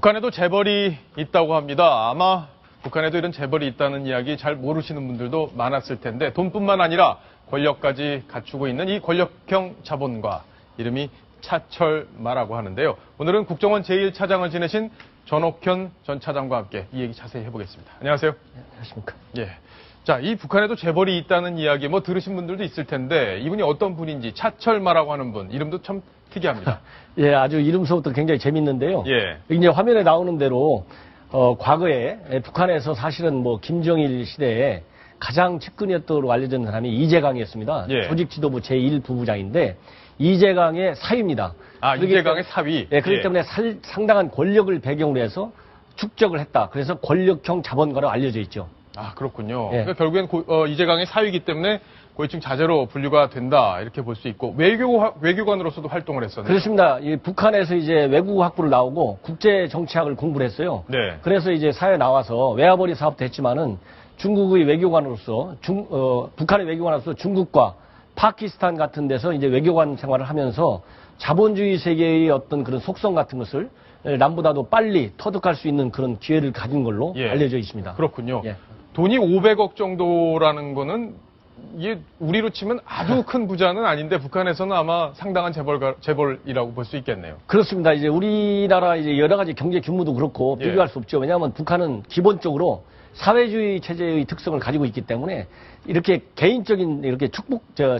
북한에도 재벌이 있다고 합니다. 아마 북한에도 이런 재벌이 있다는 이야기 잘 모르시는 분들도 많았을 텐데 돈뿐만 아니라 권력까지 갖추고 있는 이 권력형 자본가, 이름이 차철마라고 하는데요. 오늘은 국정원 제1차장을 지내신 전옥현 전 차장과 함께 이 얘기 자세히 해보겠습니다. 안녕하세요. 안녕하십니까. 예. 자, 이 북한에도 재벌이 있다는 이야기 들으신 분들도 있을 텐데 이분이 어떤 분인지, 차철마라고 하는 분, 이름도 참 특이합니다. 예, 아주 이름서부터 굉장히 재밌는데요. 예. 이제 화면에 나오는 대로 과거에 북한에서 사실은 김정일 시대에 가장 측근이었다고 알려진 사람이 이재강이었습니다. 예. 조직지도부 제1부부장인데 이재강의 사위입니다. 아, 이재강의 사위. 예, 그렇기 예. 때문에 상당한 권력을 배경으로 해서 축적을 했다. 그래서 권력형 자본가로 알려져 있죠. 아, 그렇군요. 예. 그러니까 결국엔 이재강의 사위이기 때문에 고위층 자제로 분류가 된다, 이렇게 볼 수 있고, 외교관으로서도 활동을 했었네요. 그렇습니다. 북한에서 이제 외국어 학부를 나오고 국제 정치학을 공부를 했어요. 네. 그래서 이제 사회에 나와서 외화벌이 사업도 했지만은 중국의 외교관으로서 북한의 외교관으로서 중국과 파키스탄 같은 데서 이제 외교관 생활을 하면서 자본주의 세계의 어떤 그런 속성 같은 것을 남보다도 빨리 터득할 수 있는 그런 기회를 가진 걸로 예. 알려져 있습니다. 그렇군요. 예. 돈이 500억 정도라는 거는 이게 우리로 치면 아주 큰 부자는 아닌데 북한에서는 아마 상당한 재벌이라고 볼 수 있겠네요. 그렇습니다. 이제 우리나라 이제 여러 가지 경제 규모도 그렇고 예. 비교할 수 없죠. 왜냐하면 북한은 기본적으로 사회주의 체제의 특성을 가지고 있기 때문에 이렇게 개인적인 이렇게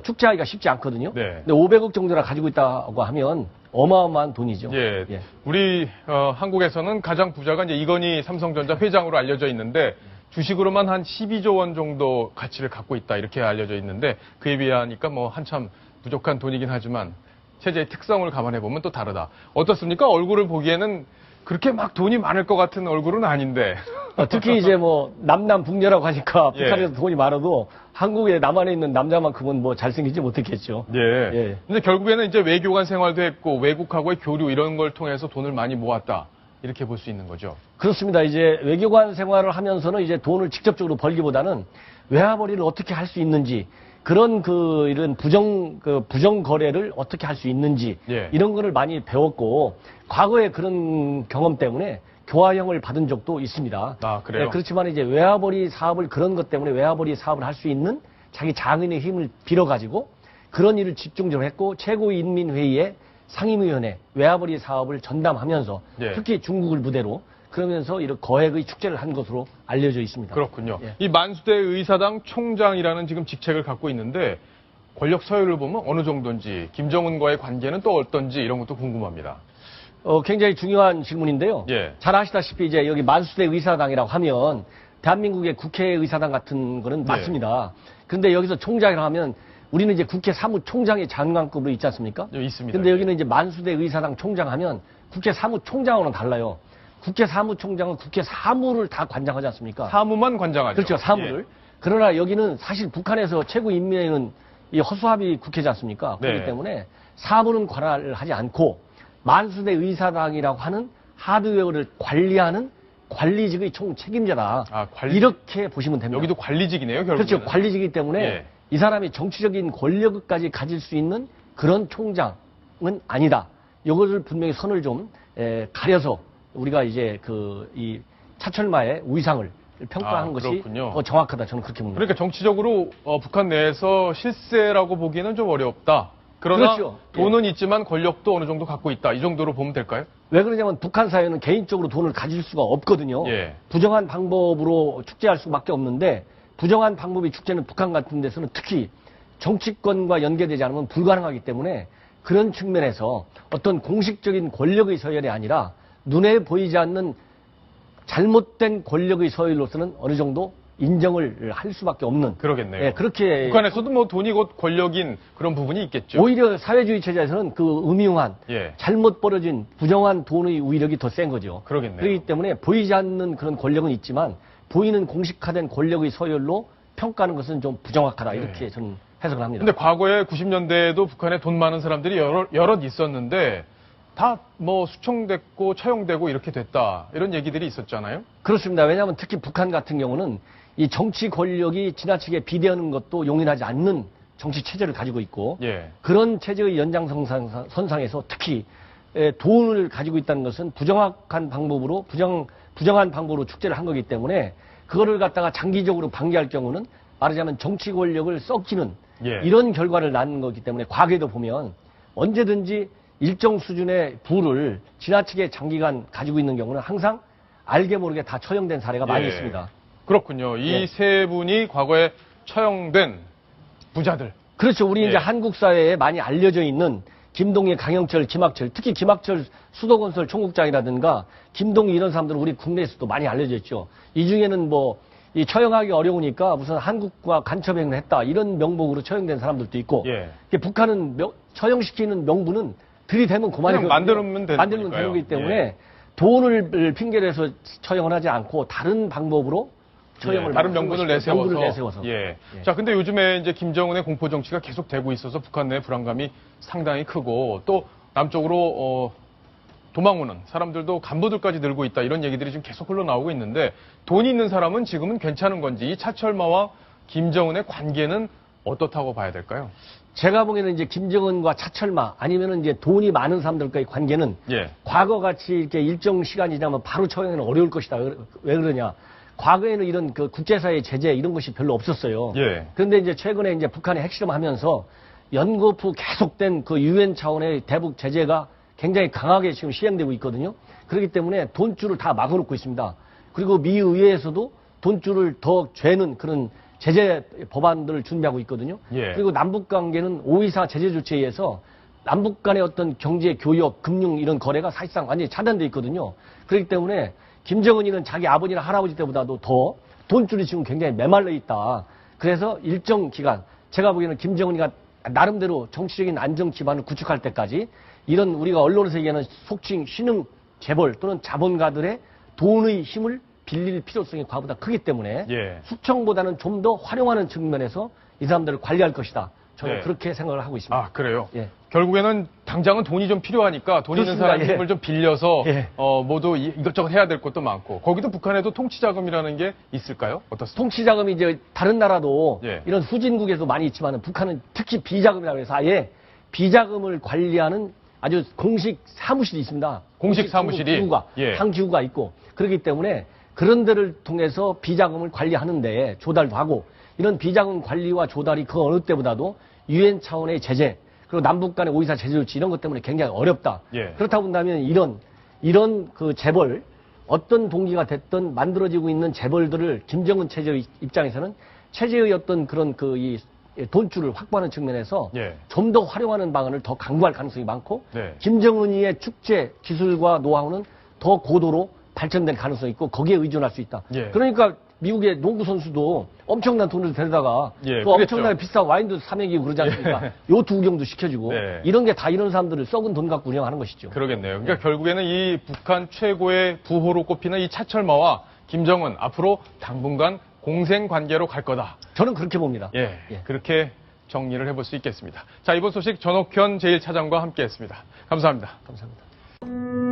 축제하기가 쉽지 않거든요. 네. 근데 500억 정도나 가지고 있다고 하면 어마어마한 돈이죠. 예. 예. 우리 한국에서는 가장 부자가 이제 이건희 삼성전자 회장으로 알려져 있는데 주식으로만 한 12조 원 정도 가치를 갖고 있다, 이렇게 알려져 있는데 그에 비하니까 한참 부족한 돈이긴 하지만 체제의 특성을 감안해 보면 또 다르다. 어떻습니까? 얼굴을 보기에는 그렇게 막 돈이 많을 것 같은 얼굴은 아닌데. 특히 이제 남남 북녀라고 하니까 예. 북한에서 돈이 많아도 한국에 남한에 있는 남자만큼은 잘생기지 못했겠죠. 예. 예. 근데 결국에는 이제 외교관 생활도 했고 외국하고의 교류 이런 걸 통해서 돈을 많이 모았다, 이렇게 볼 수 있는 거죠. 그렇습니다. 이제 외교관 생활을 하면서는 이제 돈을 직접적으로 벌기보다는 외화벌이를 어떻게 할 수 있는지, 그런 이런 부정 거래를 어떻게 할 수 있는지, 예. 이런 거를 많이 배웠고, 과거에 그런 경험 때문에 교화형을 받은 적도 있습니다. 아, 그래요? 네, 그렇지만 이제 외화벌이 사업을, 그런 것 때문에 외화벌이 사업을 할 수 있는 자기 장인의 힘을 빌어가지고 그런 일을 집중적으로 했고, 최고인민회의에 상임위원회 외화벌이 사업을 전담하면서 예. 특히 중국을 무대로 그러면서 이런 거액의 축제를 한 것으로 알려져 있습니다. 그렇군요. 예. 이 만수대 의사당 총장이라는 지금 직책을 갖고 있는데 권력 서열을 보면 어느 정도인지, 김정은과의 관계는 또 어떤지 이런 것도 궁금합니다. 굉장히 중요한 질문인데요. 예. 잘 아시다시피 이제 여기 만수대 의사당이라고 하면 대한민국의 국회의사당 같은 거는 맞습니다. 그런데 여기서 총장이라고 하면 우리는 이제 국회 사무총장의 장관급으로 있지 않습니까? 있습니다. 근데 여기는 이제 만수대 의사당 총장 하면 국회 사무총장하고는 달라요. 국회 사무총장은 국회 사무를 다 관장하지 않습니까? 사무만 관장하죠. 그렇죠, 사무를. 예. 그러나 여기는 사실 북한에서 최고인민회의는 이 허수아비 국회지 않습니까? 네. 그렇기 때문에 사무는 관할을 하지 않고 만수대 의사당이라고 하는 하드웨어를 관리하는 관리직의 총책임자다. 아, 이렇게 보시면 됩니다. 여기도 관리직이네요, 결국은. 그렇죠. 관리직이기 때문에 예. 이 사람이 정치적인 권력까지 가질 수 있는 그런 총장은 아니다. 이것을 분명히 선을 좀 가려서 우리가 이제 이 차철마의 위상을 평가하는 것이 그렇군요. 더 정확하다. 저는 그렇게 봅니다. 그러니까 정치적으로 북한 내에서 실세라고 보기에는 좀 어렵다. 그러나 그렇죠. 돈은 있지만 권력도 어느 정도 갖고 있다, 이 정도로 보면 될까요? 왜 그러냐면 북한 사회는 개인적으로 돈을 가질 수가 없거든요. 예. 부정한 방법으로 축제할 수밖에 없는데 부정한 방법이 축제는 북한 같은 데서는 특히 정치권과 연계되지 않으면 불가능하기 때문에 그런 측면에서 어떤 공식적인 권력의 서열이 아니라 눈에 보이지 않는 잘못된 권력의 서열로서는 어느 정도 인정을 할 수밖에 없는. 그러겠네요. 예, 그렇게. 북한에서도 돈이 곧 권력인 그런 부분이 있겠죠. 오히려 사회주의 체제에서는 그 음흉한, 예. 잘못 벌어진 부정한 돈의 위력이 더 센 거죠. 그러겠네요. 그렇기 때문에 보이지 않는 그런 권력은 있지만 보이는 공식화된 권력의 서열로 평가하는 것은 좀 부정확하다. 이렇게 저는 해석을 합니다. 근데 과거에 90년대에도 북한에 돈 많은 사람들이 여럿 있었는데 다 수청됐고 처형되고 이렇게 됐다, 이런 얘기들이 있었잖아요. 그렇습니다. 왜냐하면 특히 북한 같은 경우는 이 정치 권력이 지나치게 비대하는 것도 용인하지 않는 정치 체제를 가지고 있고 예. 그런 체제의 연장선상에서 특히 돈을 가지고 있다는 것은 부정확한 방법으로 부정한 방법으로 축제를 한 거기 때문에 그거를 갖다가 장기적으로 방기할 경우는 말하자면 정치 권력을 썩기는 예. 이런 결과를 낳는 거기 때문에 과거에도 보면 언제든지 일정 수준의 부를 지나치게 장기간 가지고 있는 경우는 항상 알게 모르게 다 처형된 사례가 많이 예. 있습니다. 그렇군요. 이 예. 세 분이 과거에 처형된 부자들. 그렇죠. 우리 예. 이제 한국 사회에 많이 알려져 있는 김동희, 강영철, 김학철, 특히 김학철 수도건설 총국장이라든가 김동희 이런 사람들은 우리 국내에서도 많이 알려져 있죠. 이 중에는 뭐 이 처형하기 어려우니까 무슨 한국과 간첩행위를 했다 이런 명목으로 처형된 사람들도 있고 예. 북한은 처형시키는 명분은 들이대면 그만이거든요. 만들면 되는 만들면 거니까요. 되는 거기 때문에 예. 돈을 핑계로 해서 처형을 하지 않고 다른 방법으로 처형을 다른 명분을 내세워서. 예. 자, 근데 요즘에 이제 김정은의 공포 정치가 계속 되고 있어서 북한 내 불안감이 상당히 크고 또 남쪽으로 도망 오는 사람들도 간부들까지 늘고 있다 이런 얘기들이 지금 계속 흘러나오고 있는데 돈 있는 사람은 지금은 괜찮은 건지 이 차철마와 김정은의 관계는 어떻다고 봐야 될까요? 제가 보기에는 이제 김정은과 차철마 아니면은 이제 돈이 많은 사람들과의 관계는 예. 과거 같이 이렇게 일정 시간이 지나면 바로 처형은 어려울 것이다. 왜 그러냐? 과거에는 이런 그 국제사회 제재 이런 것이 별로 없었어요. 예. 그런데 이제 최근에 이제 북한이 핵실험하면서 연거푸 계속된 그 유엔 차원의 대북 제재가 굉장히 강하게 지금 시행되고 있거든요. 그렇기 때문에 돈줄을 다 막아놓고 있습니다. 그리고 미 의회에서도 돈줄을 더 죄는 그런 제재 법안들을 준비하고 있거든요. 예. 그리고 남북 관계는 524 제재 조치에 의해서 남북 간의 어떤 경제, 교역, 금융 이런 거래가 사실상 완전히 차단돼 있거든요. 그렇기 때문에 김정은이는 자기 아버지나 할아버지 때보다도 더 돈줄이 지금 굉장히 메말라 있다. 그래서 일정 기간 제가 보기에는 김정은이가 나름대로 정치적인 안정 기반을 구축할 때까지 이런 우리가 언론에서 얘기하는 속칭 신흥 재벌 또는 자본가들의 돈의 힘을 빌릴 필요성이 과보다 크기 때문에 예. 숙청보다는 좀 더 활용하는 측면에서 이 사람들을 관리할 것이다. 저는 네. 그렇게 생각을 하고 있습니다. 아, 그래요? 예. 결국에는 당장은 돈이 좀 필요하니까 돈 있는 그렇습니다. 사람 예. 힘을 좀 빌려서 예. 모두 이것저것 해야 될 것도 많고 거기도 북한에도 통치자금이라는 게 있을까요? 어떻습니까? 통치자금이 이제 다른 나라도 예. 이런 후진국에도 많이 있지만 북한은 특히 비자금이라고 해서 아예 비자금을 관리하는 아주 공식 사무실이 있습니다. 공식 사무실이? 기구가, 예. 한 기구가 있고 그렇기 때문에 그런 데를 통해서 비자금을 관리하는데 조달도 하고 이런 비자금 관리와 조달이 그 어느 때보다도 유엔 차원의 제재 그리고 남북 간의 524 제재 조치 이런 것 때문에 굉장히 어렵다. 예. 그렇다 본다면 이런 그 재벌 어떤 동기가 됐든 만들어지고 있는 재벌들을 김정은 체제의 입장에서는 체제의 어떤 그런 이 돈줄을 확보하는 측면에서 예. 좀 더 활용하는 방안을 더 강구할 가능성이 많고 네. 김정은이의 축제 기술과 노하우는 더 고도로 발전될 가능성이 있고 거기에 의존할 수 있다. 예. 그러니까 미국의 농구 선수도 엄청난 돈을 데려다가 예, 그 엄청나게 비싼 와인도 사먹이고 그러지 않습니까? 예. 요트 구경도 시켜주고 네. 이런 게 다 이런 사람들을 썩은 돈 갖고 운영하는 것이죠. 그러겠네요. 그러니까 결국에는 이 북한 최고의 부호로 꼽히는 이 차철마와 김정은 앞으로 당분간 공생 관계로 갈 거다. 저는 그렇게 봅니다. 예, 예. 그렇게 정리를 해볼 수 있겠습니다. 자, 이번 소식 전옥현 제1차장과 함께했습니다. 감사합니다. 감사합니다.